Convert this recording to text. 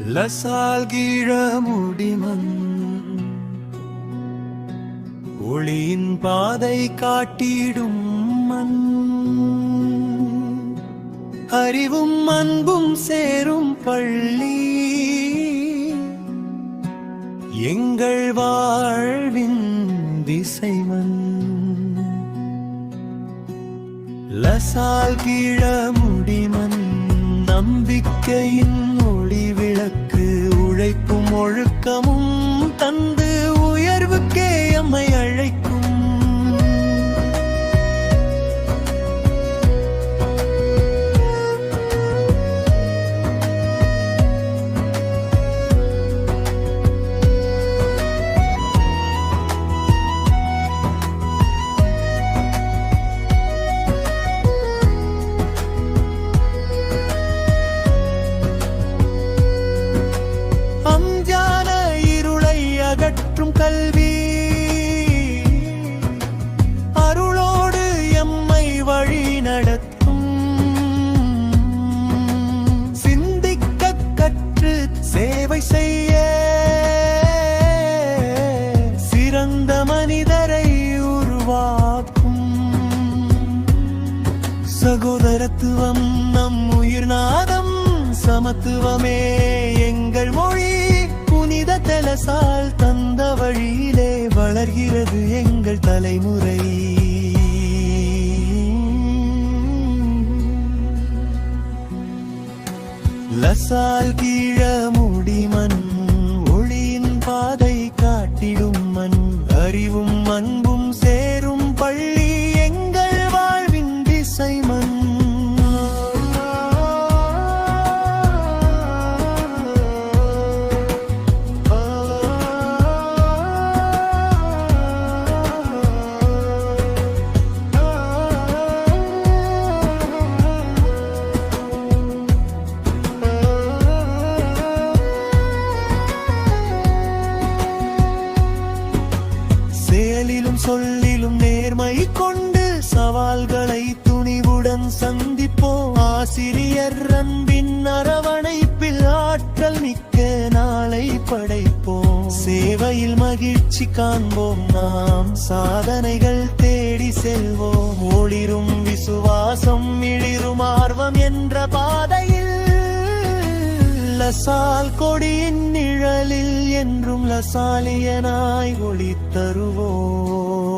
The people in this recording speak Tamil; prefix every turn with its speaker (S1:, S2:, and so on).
S1: லசால் கீழமுடிமன் ஒளியின் பாதை காட்டிடும் மண். அறிவும் அன்பும் சேரும் பள்ளி எங்கள் வாழ்வின் திசைமன். லசால் கீழமுடிமன் நம்பிக்கையின் ஒளி விளக்கு. உழைப்பும் ஒழுக்கமும் தந்து உயர்வுக்கே எம்மை அழைக்கும். கல்வி அருளோடு எம்மை வழி நடத்தும். சிந்திக்க கற்று சேவை செய்ய சிறந்த மனிதரை உருவாக்கும். சகோதரத்துவம் நம் உயிர்நாதம். சமத்துவமே எங்கள் மொழி. புனித தெலசால் தந்த வழியிலே வளர்கிறது எங்கள் தலைமுறை. லசால் கீழமுடிமன் ஒளியின் பாதை காட்டிடும் மண். அறிவும் அன்பும் சேரும் பள்ளி எங்கள் வாழ்வின் திசைமன். சொல்லிலும் நேர்மை கொண்டு சவால்களை துணிவுடன் சந்திப்போம். ஆசிரியர் அன்பின் அரவணைப்பில் ஆற்றல் மிக்க நாளை படைப்போம். சேவையில் மகிழ்ச்சி காண்போம். நாம் சாதனைகள் தேடி செல்வோம். ஒளிரும் விசுவாசம் மிளிரும் ஆர்வம் என்ற பாதையில் லசால் கொடியின் நிழலில் என்றும் லசாலியனாய் ஒளி தருவோம்.